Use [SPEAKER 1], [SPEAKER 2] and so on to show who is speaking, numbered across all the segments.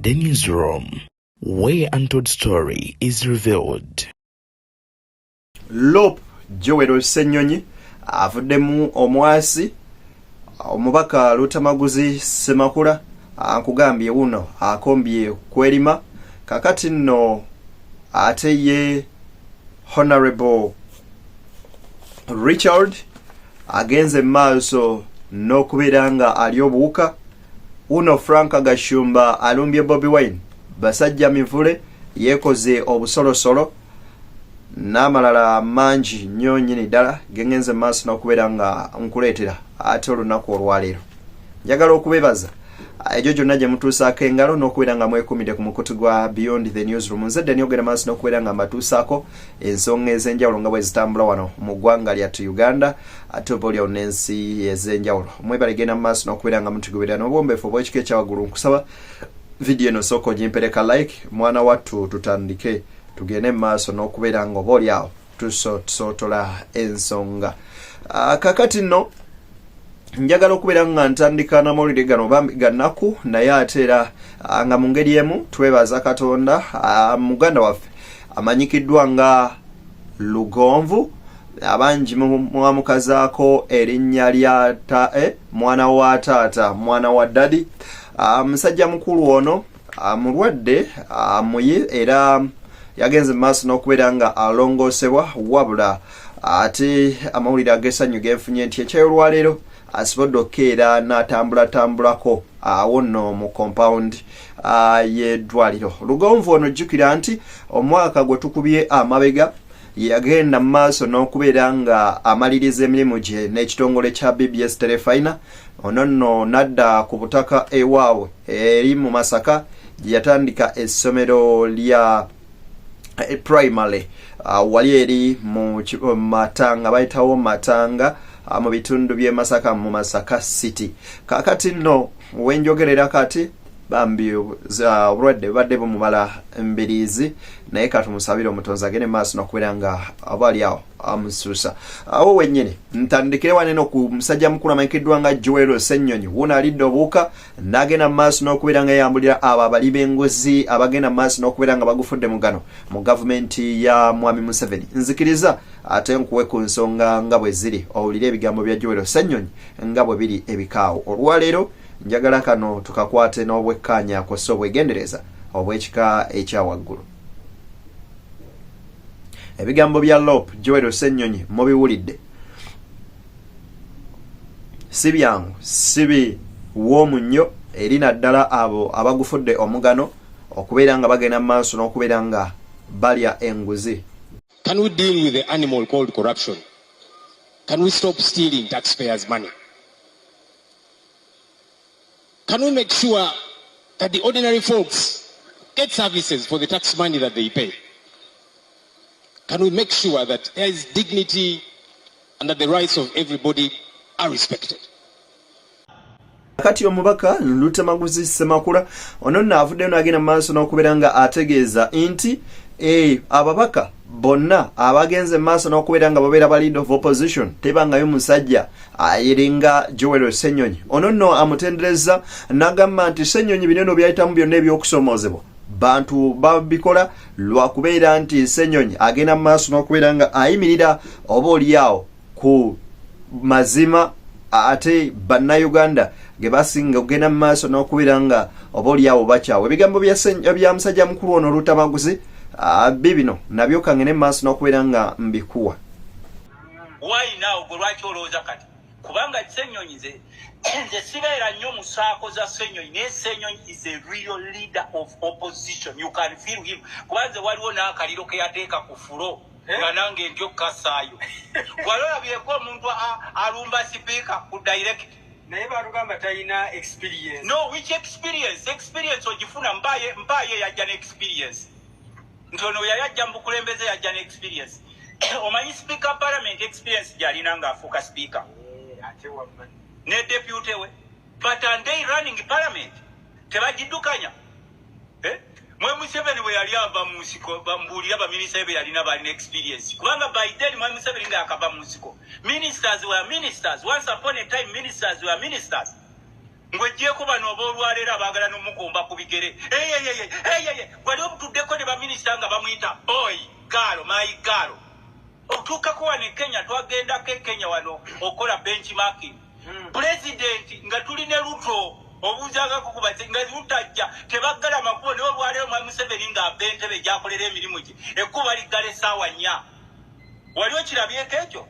[SPEAKER 1] The newsroom, where untold story is revealed.
[SPEAKER 2] Lop Joel Ssenyonyi avuddemu omwasi omubaka Lutamaguzi Ssemakula ankugambye uno akombye kwerima kakati nno ate ye Honorable Richard agenze maaso n'okubeera nga ali obuwuka. Uno Frank Gashumba alumbye Bobi Wine basajja mivule yekoze obusolosolo n'amalala mangi nnyo nnyini ddala gengenze maaso n'okubeera nga nkuleetera ate olunaku olwaleero. Njagala okubebaza ejo gyonna gye mutuusaako engalo n'okubeera nga mwekumidde ku mukutu gwa Beyond the Newsroom. Nze Dani ogenda maaso n'okubeera nga mbatuusaako ensonga ez'enjawulo nga bwe zitambula wano mu ggwanga lyattu Uganda ate oba olyawo n'ensi ez'enjawulo. Mwebale genda maaso n'okubeera nga mutugoberera n'obwombeefu obw'ekika ekyawaggulu. Nkusaba vidiyo eno sooka ogimpereka like mwana wattu tutandike tugende maaso n'okubeera nga oba olyawo tusootola ensonga. Kakati nno njagala okubeera nga ntandika n'amawulire gano gannaku naye ate era nga mu ngeri emu twebaza Katonda. Muganda waffe amanyikiddwa nga Lugonvu abangi mwamukazaako erinnya lya mwana wa taata mwana wa dadi. Musajja mukulu ono mulwadde muye era yagenze maaso n'okubeera nga alongoosebwa wabula ate amawulire ag'essanyu genfunye nti ekyolwaleero asobodde okukeera n'atambulatambulako awo nno mu compound y'eddwaliro. Lugonvu ono jjukira nti omwaka gwe tukubye amabega yagenda mu maaso n'okubeera nga amaliriza emirimu gye n'ekitongole kya BBS Telefina. Ono nno nadda ku butaka ewaabwe eri mu Masaka gye yatandika essomero lya primary wali eri mu Matanga bayitawo Matanga mu bitundu by'e Masaka mu Masaka City. Kakati nno wenjogerera kati bambi obulwadde badde bumumala mbiriizi naye katumusabire omutonzi agende maaso n'okubeera nga abali awo amusuusa. Awo wennyini ntandikire waneno ku musajja mukulu amanyikiddwa nga Joel Ssenyonyi wuno alidde obuwuka n'agenda maaso n'okubeera nga yambulira abo abali b'engozi abagenda maaso n'okubeera nga bagufudde mugano mu gavumenti ya Mwami Museveni. Nzikiriza ate nkuwe ku nsonga nga bwe ziri owulire ebigambo bya Joel Ssenyonyi nga bwe biri ebikaawo. Olwaleero njagala kano tukakwate n'obwekkaanya kw'ossa obwegendereza obw'ekika ekyawaggulu. Ebigambo bya Lop Joel Ssenyonyi mubiwulidde. Si byangu si biwoomu nnyo eri naddala abo abagufudde omugano okubeera nga bagenda mu maaso n'okubeera nga balya enguzi.
[SPEAKER 3] Can we deal with the animal called corruption? Can we stop stealing taxpayers' money? Can we make sure that the ordinary folks get services for the tax money that they pay? Can we make sure that there is dignity and that the rights of everybody are respected?
[SPEAKER 2] Kati omubaka Lutamaguzi Ssemakula ono nno avuddeyo n'agenda maaso n'okubeera nga ategeeza nti ababaka bonna abagenze maaso n'okubeera nga babeera ba leader of opposition tebangayo musajja ayiringa Joel Ssenyonyi. Ono nno amutendereza n'agamba nti Ssenyonyi bineno byayitamu byonna ebyokusomoozebwa bantu babikola lwakubeera nti Ssenyonyi agenda maaso n'okubeera nga ayimirira oba olyawo ku mazima ate bannayuganda ge basinga okugenda mu maaso n'okubeera nga oba olyawo bakyawo. Ebigambo bya musajja mukulu ono Lutamaguzi bibino nabyo kangene maaso n'okubeera nga mbikuwa.
[SPEAKER 4] Why now gwe lwaki olowooza kati kubanga Ssenyonyi nze sibeera nnyo mu saako za Ssenyonyi naye Ssenyonyi is a real leader of opposition. You can feel him kubanze waliwo n'akaliro ke yateeka ku fulo nga nange ntyo kasaayo walolabyeko omuntu alumba sipiika ku direct naye balugamba talina experience. No, which experience ogifuna mpaaye yajja ne experience ntono yajja mu kulembeze yajja ne experience. Omanyi speaker parliament experience gyalina ng'afuuka speaker ne deputy we but and they running parliament tebagiddukanya. Mwami Museveni bwe yali ava mu nsiko bambuulira baminisita be yalina balina experience kubanga by then Mwami Museveni nga akava mu nsiko ministers were ministers once upon a time ministers were ministers ngwejjeko bano oboolwalero abaagala n'omukumba ku bigere wali obutuddeko ne baminisita nga bamuyita boy gaalo mayi gaalo otuukako wano e Kenya twagendako e Kenya wano okola benchmarking pulezidenti nga tuli ne Ruto obuuzagako kubaze nga lutajja tebaggala amakubo naye olwaleero mwami Museveni ng'abba entebe gy'akolera emirimu gye ekkuba liggala essaawa 4 wali okirabyeko ekyo.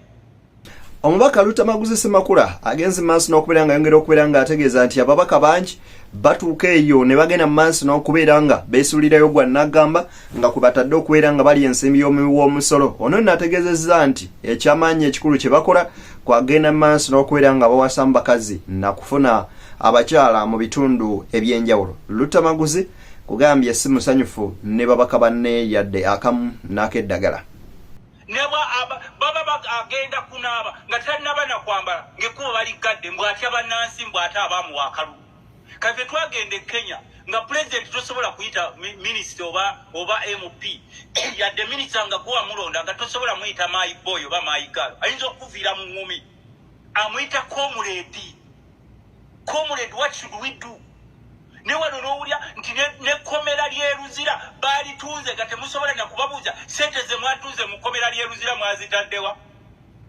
[SPEAKER 2] Omubaka Lutamaguzi Semakula agenze maaso n'okubeera nga yongera okubeera nga ategeeza nti ababaka bangi batuuka eyo ne bagenda maaso n'okubeera nga beesuulirayo gwa Nagamba nga kwe batadde okubeera nga bali ensimbi y'omusolo. Ono n'ategeezezza nti ekyamaanyi ekikulu kye bakola kwagenda maaso n'okubeera nga bawasa bakazi na kufuna abakyala mu bitundu ebyenjawulo. Lutamaguzi kugambye si musanyufu ne babaka banne yadde akamu n'akeddagala.
[SPEAKER 4] Nebwa baba agenda kunaaba nga tannaba na kwambala ngekuba baligadde mbwatya bannansi mbwate abamu wakalu kave twagende Kenya nga president tosobola kuyita minister oba MP yadde minister nga kuwa mulonda nga tosobola muyita my boy oba my girl ayinza okuviira mu ngumi amuyita comrade. What should we do? Ne wano n'owulya nti ne kkomera ly'eruzira baalitunze nga temusobola na kubabuuza sente ze mwatuuze mu kkomera ly'eruzira mwazitaddewa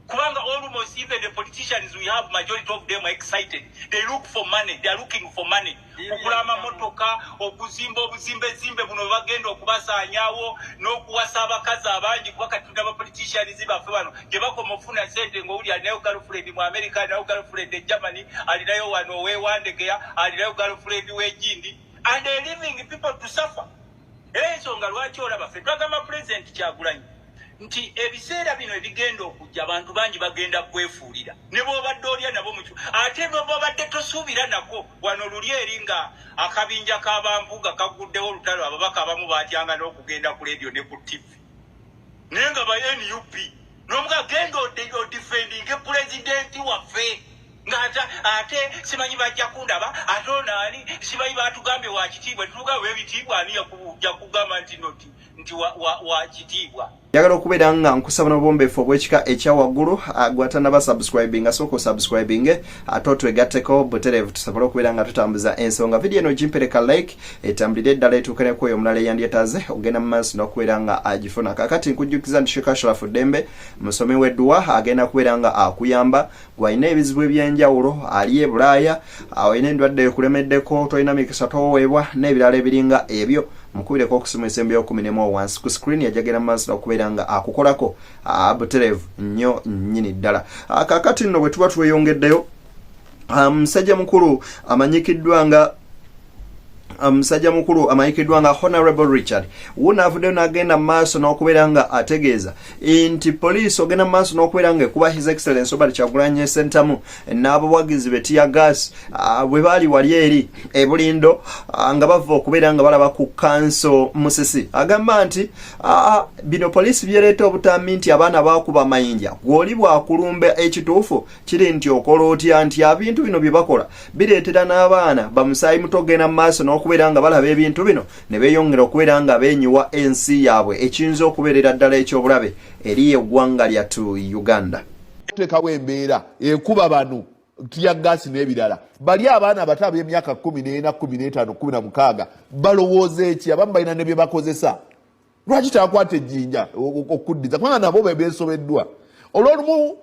[SPEAKER 4] kubanga almost even the politicians we have majority of them are excited. They look for money. They are looking for money. Okugula amamotoka okuzimba obuzimbe buno bagenda okubasaanyawo n'okuwasa abakazi abangi kuba katunda aba politicians baffe bano gye bakoma ofuna sente ng'owuli alinayo girlfriend mu America alinayo girlfriend e Germany alinayo wano weewandegeya alinayo girlfriend w'egindi and they leaving people to suffer. Ensonga lwaki olaba ffe twagamba president Kyagulanyi nti ebiseera bino ebigenda okujja abantu bangi bagenda kwefuulira ne bw'obadde olya nabo mucyo ate bw'obadde tosuubira nako wano luli eri nga akabinja k'abambuga kaguddewo olutalo ababaka abamu baatyanga n'okugenda ku leediyo ne ku TV naye nga ba NUP n'omuga genda odifendinge pulezidenti waffe ate simanyi bajja kundaba ate onaani simanyi baatugambye wa kitiibwa tutugambe ebitiibwa ani yakugamba nti wa kitiibwa.
[SPEAKER 2] Yagala okubeera nga nkusaba n'obwombeefu obw'ekika ekya waggulu gwatanaba subscribing asooka subscribing ate otwegatteko butereevu tusobole okubeera nga tutambuza ensonga video eno gimpereka like etambulire eddala etuukeneko oyo omulala eyandyetaaze ogenda mu maaso n'okubeera nga agifuna. Kaakati nkujjukiza nti Sheikh Ashraf Dembe musomi w'edduwa agenda kubeera nga akuyamba gwalina ebizibu ebyenjawulo ali e Bulaaya olina endwadde ekulemeddeko tolina mikisa toweebwa n'ebirala ebiringa ebyo mukubireko okusoma ensembe y'okuminemu wansi ku screen yajagera maaso n'okubeera nga akukolako butereevu nnyo nnyini ddala. Kaakati nno bwe tuba tweyongeddeyo musajja mukulu amanyikiddwa nga Honorable Richard wuno avuddeyo n'agenda maaso n'okubeera nga ategeeza nti poliisi ogenda maaso n'okubeera nga ekuba His Excellency Robert Kyagulanyi Ssentamu n'abawagizi be tear gas bwe baali wali eri e Bulindo nga bava okubeera nga balaba ku kanso Musisi agamba nti bino poliisi byereeta obutambi nti abaana baakuba mayinja gw'oli bwakulumba ekituufu kiri nti okola otya nti ebintu bino bye bakola bireetera n'abaana bamusaayi muto ogenda maaso n'okubeera nga balaba ebintu bino ne beeyongera okubeera nga beenyiwa ensi yaabwe ekiyinza okubeerera ddala ekyobulabe eri eggwanga lyattu Uganda.
[SPEAKER 5] Tekawo embeera ekuba bano tya gaasi n'ebirala bali abaana abato ab'emyaka 14, 15, 16 balowooza eki abamu balina ne bye bakozesa lwaki takwata ejjinja okuddiza kubanga nabo beesobeddwa olwolumu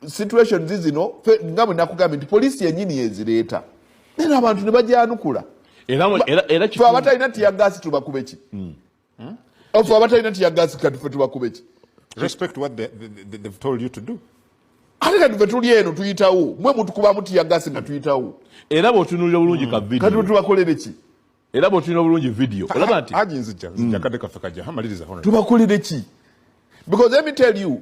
[SPEAKER 5] situations zino nga bwe nakugambye nti poliisi yennyini yezireeta naye abantu ne bajyanukula ffe abatalina tiya gaasi tubakube ki ffe abatalina tiya gaasi katufe tubakube ki
[SPEAKER 6] respect what they've told you to do.
[SPEAKER 5] ate kati ffe tuli eno tuyitawo mwe mutukubamu tiya gaasi nga tuyitawo
[SPEAKER 7] era bw'otunuulira obulungi ka video
[SPEAKER 5] kati tubakolere ki
[SPEAKER 7] era bw'otunuulira obulungi video olaba nti
[SPEAKER 6] aji nzija kadde kaffe kajja hamaliriza hono
[SPEAKER 5] tubakolere ki because let me tell you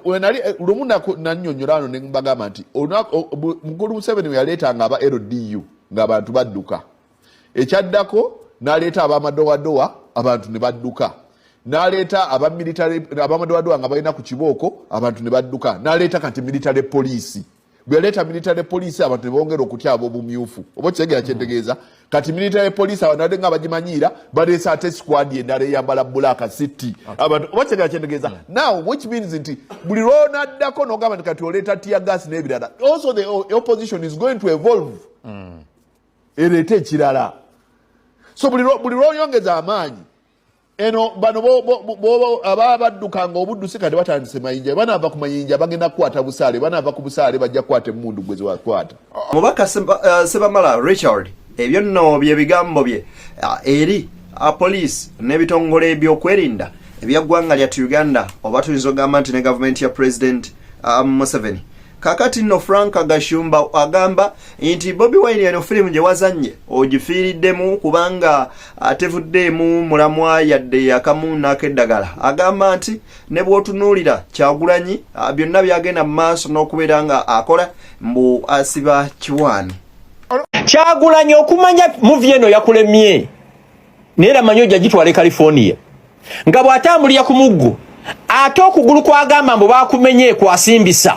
[SPEAKER 5] wenali lumu nannyonnyola ano ne mbagamba nti mukulu Museveni we yaleetanga aba LDU ng'abantu badduka ekyaddako n'aleeta abamadowadowa abantu ne badduka n'aleeta abamadowadowa nga balina ku kibooko abantu ne badduka n'aleeta kati military police bwe yaleeta military police abantu ne bongera okutya ab'obumyufu oba kitegeera kyentegeeza kati military police abantu nga bagimanyiira baleesa ate squad endala eyambala black city abantu oba kitegeera kyentegeeza now which means nti buli lw'onaddako n'ogamba nti kati oleeta tear gas n'ebirala also the opposition is going to evolve ereete ekirala. So buli lwonyongeza amaanyi eno bano ababa baddukanga obuddusi kati batandise mayinja banaava ku mayinja bagenda kukwata busaale banaava ku busaale bajja kukwata emmundu gwe zewakwata.
[SPEAKER 2] Mubaka Sebamala Richard ebyo nno bye bigambo bye eri police n'ebitongole ebyokwerinda ebyaggwanga lya Uganda oba tuyinza ogamba nti ne gavumenti ya President Museveni. Kakati no Frank Gashumba agamba nti Bobi Wine eno filimu gye wazanye ogifiiriddemu kubanga atevuddemu mulamwa yadde akamu n'akeddagala. Agamba nti ne bw'otunuulira Kyagulanyi byonna byagenda mu maaso n'okubeera nga akola mbu asiba kiwaani.
[SPEAKER 8] Kyagulanyi okumanya muvi eno yakulemye neera manyo jagitwale California nga bw'atambulira ku muggo ate okugulu kwagamba mbu bakumenye kwasimbisa.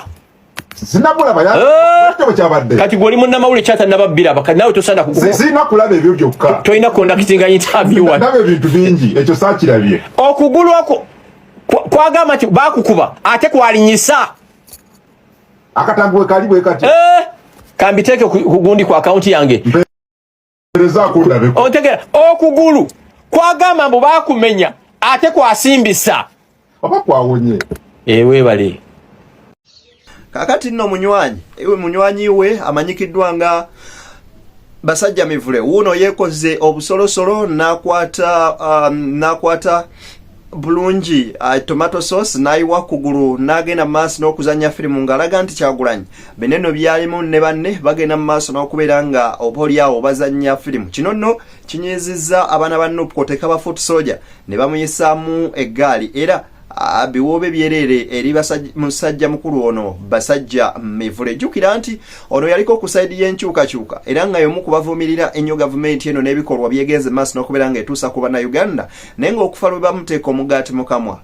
[SPEAKER 6] Sinabulaba ya kyabadde
[SPEAKER 8] kati goli munna mawule chata nababbira bakati nawe tosanda kukuba
[SPEAKER 6] sina kulaba ebyo byokka
[SPEAKER 8] toina conducting interview wa
[SPEAKER 6] nabe bintu bingi ekyo saakirabye
[SPEAKER 8] okugulu ako kwagamba ti bakukuba ate kwalinyisa
[SPEAKER 6] akatambwe kalibwe kati
[SPEAKER 8] kambiteke kugundi kwa account yange
[SPEAKER 6] mpereza kulabe
[SPEAKER 8] ontegera okugulu kwagamba mbu bakumenya ate kwasimbisa
[SPEAKER 6] oba kwawonye
[SPEAKER 8] ewe bali.
[SPEAKER 2] Kakati nno munywanyi we amanyikiddwa nga Basajja Mivule uno yekoze obusolosolo nakwata bulungi tomato sauce nayiwa kugulu nagenda maaso n'okuzanya firimu ng'alaga nti Kyagulanyi beneno byalimu ne banne bagenda maaso n'okubeera nga oboolyawo bazanya firimu. Kino nno kinyizizza abaana ba Nupu Koteka ba Foot Soldier ne bamuyisaamu eggaali era biwobe byerere eri musajja mukulu ono Basajja Mivule. Jukira nti ono yaliko ku side y'enkyukakyuka era nga yomu kubavumirira ennyo gavumenti eno n'ebikolwa byegenze maaso n'okubeera nga etuusa ku bana Uganda naye ng'okufa lwe bamuteeka omugaati mu kamwa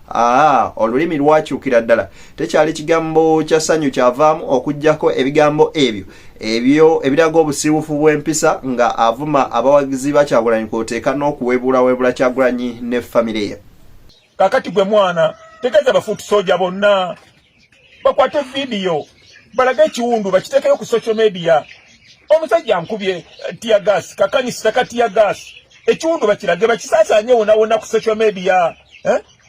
[SPEAKER 2] olulimi lwakyukira ddala. Tekyali kigambo kya ssanyu kyavaamu okuggyako ebigambo ebyo ebiraga obusiiwufu bw'empisa nga avuma abawagizi ba Kyagulanyi kw'oteeka n'okuweebulawebula Kyagulanyi ne famire ye.
[SPEAKER 9] Kakati gwe mwana tegeza ba Foot Soldier bonna bakwate video balaga ekiwundu bakitekeyo ku social media. Omusajja ankubye tear gas kakanyisa kati ya gas ekiwundu bakirage bakisaasanye wona ku social media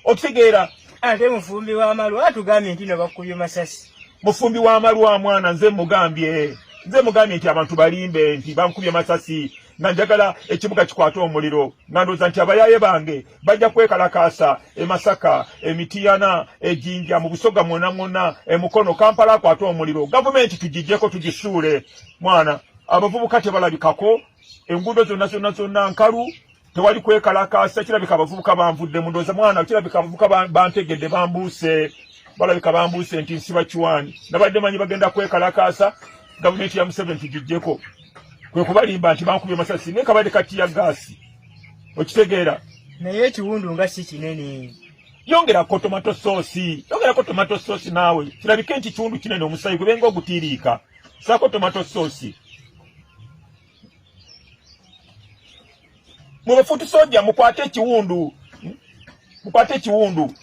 [SPEAKER 9] otutegeera
[SPEAKER 10] ate mufumbi wa Amalwa atugambye nti no bakubye masasi.
[SPEAKER 9] Mufumbi wa Amalwa mwana nze mugambye nti abantu balimbe nti bankubye masasi nga njagala ekibuga kikwata omuliro nga ndowooza nti abayaye bange bajja kwekalakaasa Masaka Mityana Jinja mu Busoga mwonna Mukono Kampala akwata omuliro. Gavumenti tugijjeko tugisuule mwana abavubuka tebalabikako enguudo zonna nkalu tewali kwekalakaasa kirabika abavubuka banvuddemu ndowooza mwana kirabika abavubuka bantegedde bambuuse balabika bambuuse nti nsiba kiwaani nabadde manyi bagenda kwekalakaasa gavumenti ya Museveni tugijjeko kwe kubalimba nti bankubye masasi ne kabadde kati ya gasi okitegeera
[SPEAKER 10] naye ekiwundu nga si kinene
[SPEAKER 9] yongerako tomato sauce naawe kirabike nti kiwundu kinene omusayi gwe benga ogutiiriika saako tomato sauce. Mu Foot Soldier mukwate ekiwundu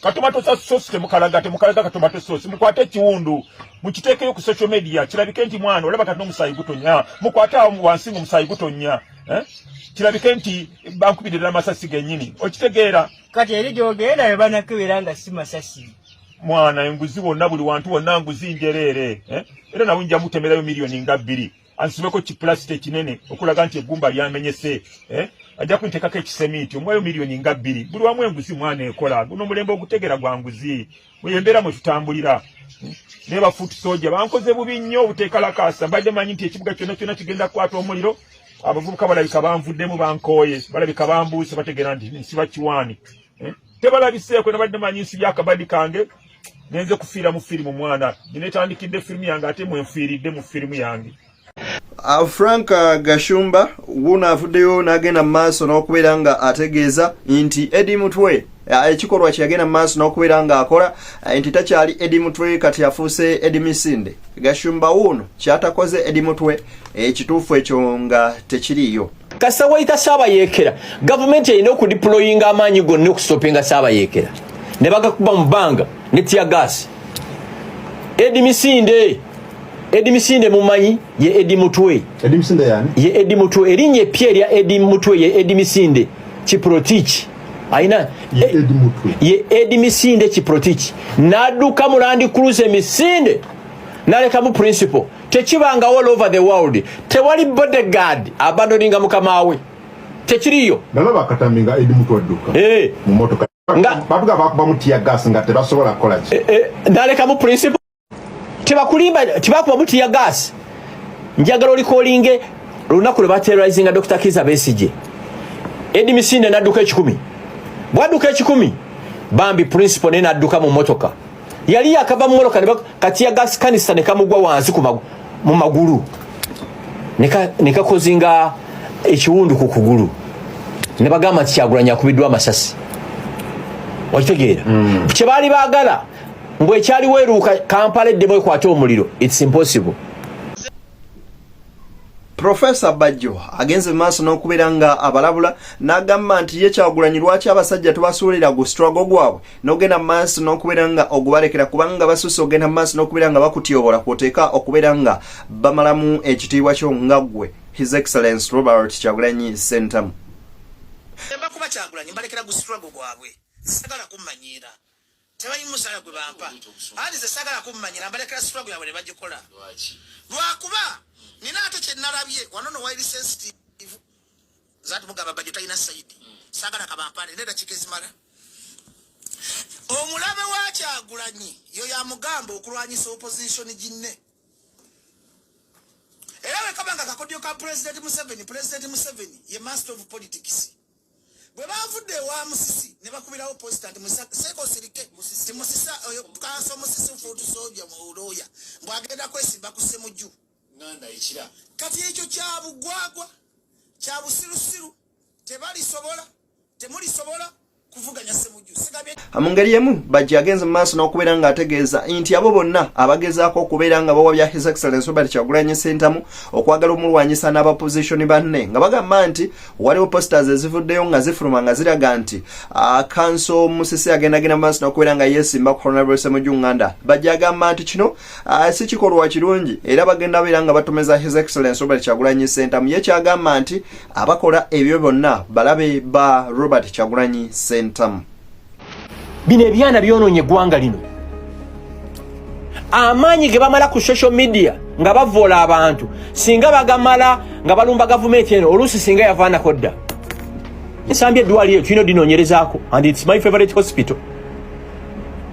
[SPEAKER 9] katomato sauce temukalaga katomato sauce mukwate ekiwundu mukitekeyo ku social media kirabike nti mwana olaba kati n'omusayi gutonya mukwate awo wansi ng'omusayi gutonya kirabike nti bankubirira amasasi gennyini okitegeera
[SPEAKER 10] kati eri gy'ogenda we banakebera nga si masasi
[SPEAKER 9] mwana enguzi wonna buli wantu wonna nguzi njereere era nawe nja mutemerayo miliyoni nga 2 ansibeko kiplasite kinene okulaga nti eggumba lyamenyese ajja kuntekako ekisemiti omwayo miliyoni nga 2 buli wamu enguzi mwana ekola guno omulembe ogutegera gwa nguzi mweyembeera mwe tutambulira ne ba Foot Soldier bankoze bubi nnyo obuteekalakaasa mbadde manyi nti ekibuga kyonna kigenda kukwata omuliro abavubuka balabika banvuddemu bankooye balabika bambuuse bategeera nti nsiba kiwaani tebalabiseeko nabadde manyi nsibye akabadi kange nenze kufiira mu firimu mwana ginetandikidde firimu yange ate mwenfiiridde mu firimu yange.
[SPEAKER 2] Frank Gashumba wuno avuddeyo n'agenda mu maaso n'okubeera nga ategeeza nti Eddie Mutwe ekikolwa kyagenda mu maaso n'okubeera nga akola nti takyali Eddie Mutwe kati afuuse Eddie Misinde. Gashumba wuno kyatakoze Eddie Mutwe ekituufu ekyo nga tekiriiyo.
[SPEAKER 8] Kasa waita Saabayeekera gavumenti erina okudiployinga amaanyi gonna okusitopinga Saabayeekera ne bagakuba mu bbanga ne tear gas. Eddie Misinde Edi Misinde mumanyi ye Edi Mutwe.
[SPEAKER 6] Edi Misinde yani?
[SPEAKER 8] Ye Edi Mutwe. Erinye Pierre ya Edi Mutwe ye Edi Misinde. Chiprotich. Aina
[SPEAKER 6] ye Edi Mutwe.
[SPEAKER 8] Ye Edi Misinde Chiprotich. Naduka mu Land Cruiser Misinde. Naleka mu principal. Techibanga all over the world. Tewali bodyguard abandoninga mukamawe. Techiriyo.
[SPEAKER 6] Nalaba kataminga Edi Mutwe duka. Mu motoka. Babuga bakuba mutia gas nga tebasobola kola ki.
[SPEAKER 8] Naleka mu principal. Tebakulimba tibakuba mutia gas. Njagala oli callinge lunaku lwe terrorizing Dr. Kiza Besije. Edi Misinde naduka 10. Bwaduka 10. Bambi principal nena aduka mu motoka. Yali akava mu motoka katia gas kanisa ne kamugwa wansi mu maguru. Nika kozinga ekiwundu ku kuguru. Ne bagamba Kyagulanyi akubiddwa amasasi. Wakitegeera. Kye bali baagala mbwe kyali weeruuka Kampala eddemu ekwata omuliro. It's impossible.
[SPEAKER 2] Professor Bajjo agenze maaso n'okubeera nga abalabula n'agamba nti ye Kyagulanyi lwaki abasajja tubasuulira gu struggle gwabwe n'ogenda maaso n'okubeera nga ogubalekera kubanga basusse ogenda maaso n'okubeera nga bakutyobola kwoteeka okubeera nga bamalamu ekitiibwa kyo nga ggwe His Excellence Robert Kyagulanyi Ssentamu.
[SPEAKER 11] Bakuba Kyagulanyi mbalekera gu struggle gwabwe sagala kummanyira tebayi musala gwe bampa andi ze sagala kummanyira mbalekera struggle yabwe ne bagikola lwakuba nina ate kyenalabye wanono wali sensitive zati mugamba Bajjo talina saidi sagala kabampane ndeda kikezimala omulabe wa Kyagulanyi yo ya mugamba okulwanyisa opposition ginne era we kabanga kakodyo ka President Museveni ye master of politics bwe bavudde wa Musisi ne bakubirawo posta nti seko sirike Musisa oyo kanso Musisi futu soja mu uloya mbwagenda kwesimba kusemujju nganda ikira kati ekyo kyabugwagwa kyabusirusiru temuli sobola kuvuganya semujju sigabye.
[SPEAKER 2] Mu ngeri emu Bajjo agenze mu maaso n'okubeera nga ategeeza nti abo bonna abagezaako okubeera nga bawabya His Excellence Robert Kyagulanyi Ssentamu okwagala omulwanyisa n'abaposition banne nga bagamba nti waliwo posters ezivuddeyo nga zifuluma nga ziraga nti Kanso Musisi agenda maaso n'okubeera nga yeesimba ku Honorable Ssemujju Nganda. Bajjo agamba nti kino si kikolwa kirungi era bagenda beera nga batomeza His Excellence Robert Kyagulanyi Ssentamu. Ye kyagamba nti abakola ebyo bonna balabe ba Robert Kyagulanyi Ssentamu.
[SPEAKER 8] Bino ebyana byonoonye eggwanga lino. Amaanyi ge bamala ku social media nga bavoola abantu singa bagamala nga balumba gavumenti eno oluusi singa yavaanako dda. Nsambye eddwaliro tulina odinoonyerezaako and it's my favorite hospital.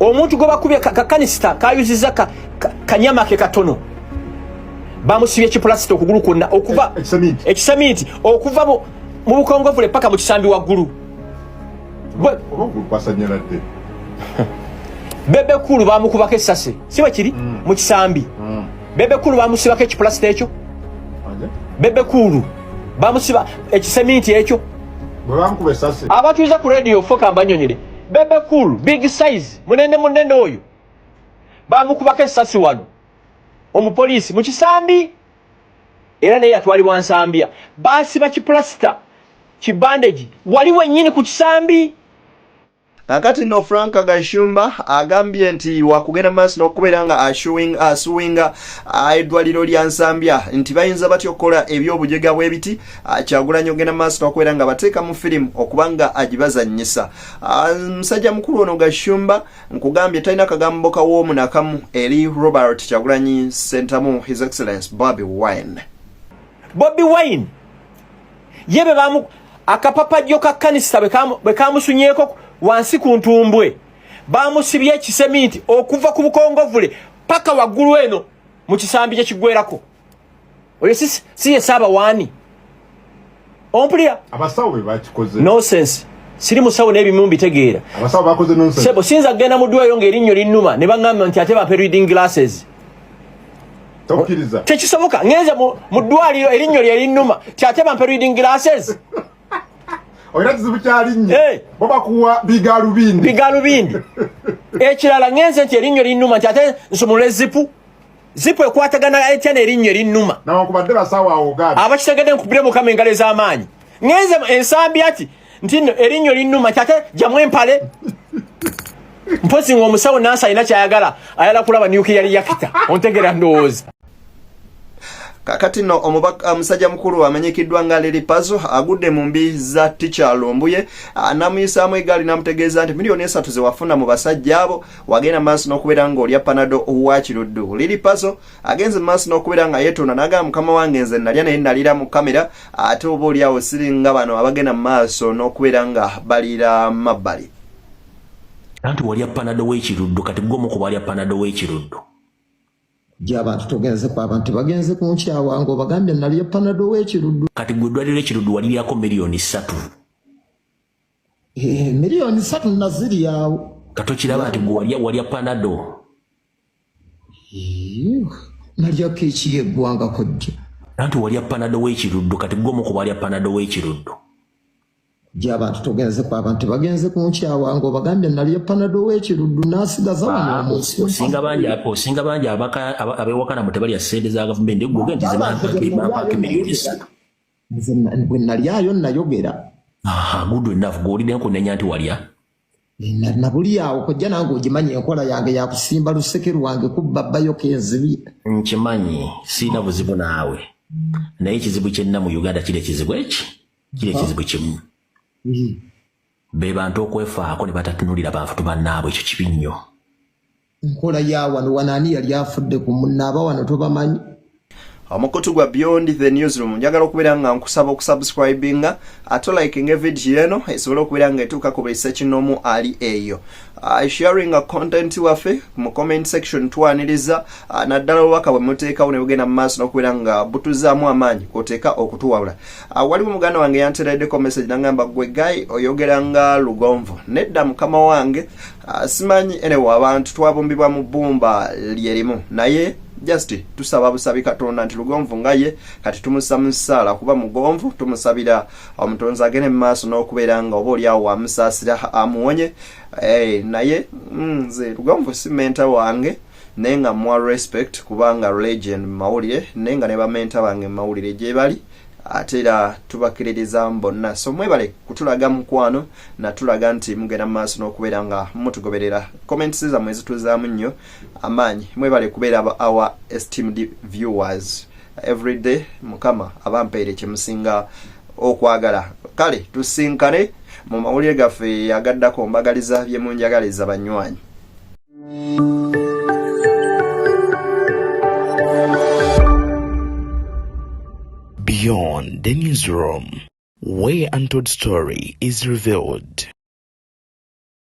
[SPEAKER 8] Omuntu gwe bakubye kakanisita kayuziza kanyama ke katono bamusibye ekipulasita okugulu kwonna okuva ekisaminti okuva mu bukongovule paka mu kisambi waggulu. Bebe kulu bamukubako essasi siba kiri mu kisambi. Bebe kulu bamusibako ekipulasita ekyo. Bebe kulu bamusiba ekisaminti ekyo. Abatuuza ku radio foka mbanyonyere Bebe kulu big size munene oyo bamukubako essasi wano omupoliisi mu kisambi era naye yatwalibwa Nsambya basiba kipulasita kibandegi wali wennyini ku kisambi.
[SPEAKER 2] Kakati no Frank Gashumba agambye nti wakugenda maaso n'okubeera nga asuwinga eddwaliro lya Nsambya nti bayinza batyo okukola ebyobujega bw'ebiti Kyagulanyi ogenda maaso n'okubeera nga bateeka mu firimu okubanga agibazannyisa. Musajja mukulu ono Gashumba nkugambye talina kagambo kawoomu nakamu eri Robert Kyagulanyi Ssentamu His Excellence Bobi Wine
[SPEAKER 8] yebe akapapajjo ka kanisa bwe kamusunyeeko wansi ku ntumbwe bamusibye ekiseminti okuva ku bukongovule paka waggulu eno mu kisambi kyekigwerako. Oyo si ye saaba waani ompulira
[SPEAKER 6] abasawo be bakikoze
[SPEAKER 8] nonsense. Siri musawo n'ebimu mbitegeera
[SPEAKER 6] abasawo bakoze nonsense.
[SPEAKER 8] Sebo sinza kugenda mu ddwaliro ng'erinnyo linnuma ne baŋŋamba nti ate bampe reading glasses.
[SPEAKER 6] Tokkiriza
[SPEAKER 8] tekisoboka ngenze mu ddwaliro erinnyo lye linnuma ti ate bampe reading glasses.
[SPEAKER 6] Oira kizibu kyalinnyo bo bakuwa bigalubindi.
[SPEAKER 8] Ekirala ngenze nti erinnyo linnuma nti ate nsumulule zipu ekwatagana etya n'erinnyo linnuma
[SPEAKER 6] nawakubadde basawo awo gabi
[SPEAKER 8] abakitegedde nkubire Mukama engalo ez'amaanyi. Ngenze Ensambya nti erinnyo linnuma nti ate jamu empale. Mpozi ng'omusawo nansi alina kyayagala ayala kulaba nuclear reactor ontegera ndowooza.
[SPEAKER 2] kakati no omubaka musajja mukulu amenyekiddwa nga Lily Pazo agudde mu mbi za Teacher Lumbuye namuyisaamu egaali namutegeeza nti miliyoni 3 ze wafuna mu basajja abo wagenda maaso n'okubeera nga olya panado owa kiruddu. Lily Pazo agenze maaso n'okubeera nga yeetona n'agamba mukama wange nze nalya naye nalira mu kamera ate oba oliawo siringa bano abagenda maaso n'okubeera nga balira mabbali.
[SPEAKER 8] Anti walya panado w'ekiruddu kati gwomu ku balya panado w'ekiruddu.
[SPEAKER 12] Gy'abantu togenze ku abantu bagenze ku nkyawa ngo bagambye nalya panado w'ekiruddu.
[SPEAKER 8] Kati gwe eddwaliro ekiruddu waliryako miliyoni 3.
[SPEAKER 12] Miliyoni 3 naziri awo.
[SPEAKER 8] Katokiraba nti gwe walya panado.
[SPEAKER 12] Nalyako ekiyeggwanga kojja.
[SPEAKER 8] Anti walya panado w'ekiruddu kati gwomu ku balya panado w'ekiruddu.
[SPEAKER 12] Gy'abantu togenze ku abantu bagenze ku nkyawa ngo bagambye nalya panado w'ekiruddu n'asigaza wano omunsi.
[SPEAKER 8] Osinga bangi abewakana mu tebalya ssente za gavumenti gwe ogenda zibampaako miliyoni 3.
[SPEAKER 12] Nze bwe nalyayo nayogera.
[SPEAKER 8] Good enough gw'olidde nkunenya nti walya.
[SPEAKER 12] Nabuli awo kojja nange ogimanye enkola yange yakusimba luseke lwange kubba bbayoka enzibi.
[SPEAKER 8] Nkimanyi siina buzibu naawe naye ekizibu kyenna mu Uganda kiri ekizibu eki kiri ekizibu kimu. Be bantu okwefaako ne batatunulira bantu bannaabwe ekyo kibi nnyo.
[SPEAKER 12] Nkola ya wano wanaani yali afudde ku munnaaba wano tobamanyi.
[SPEAKER 2] Omukutu gwa Beyond the Newsroom njagala okubeera nga nkusaba okusubscribinga ate liking video eno esobola okubeera nga etuuka ku buli ssekinomu ali eyo. Sharing a content waffe mu comment section twaniriza naddala obubaka bwe muteekawo ne bugenda mu maaso n'okubeera nga butuzaamu amaanyi kwoteeka okutuwabula. Waliwo muganda wange yanteereddeko message nagamba gwe guy oyogera nga Lugonvu. Nedda mukama wange simanyi enewo abantu twabumbibwa mu bbumba lyerimu naye just tusaba busabi Katonda nti Lugonvu ngaye kati tumusa musaala kuba mugonvu tumusabira omutonzi agene mu maaso n'okubeera nga oba oli awo wamusaasira amuwonye. Naye nze Lugonvu si menta wange naye nga mwa respect kubanga legend mawulire naye nga ne bamenta bange mawulire gye bali ate era tubakiririza mbonna. So mwebale kutulaga mukwano na tulaga nti mugenda maaso n'okubeera nga mutugoberera. Comments zammwe zituzaamu nnyo amaanyi. Mwebale kubeera our esteemed viewers every day. Mukama abampeere kyemusinga okwagala. Kale tusinkane mu mawulire gaffe agaddako mbagaliza bye munjagaliza banywanyi.
[SPEAKER 1] Beyond the Newsroom, where untold story is revealed.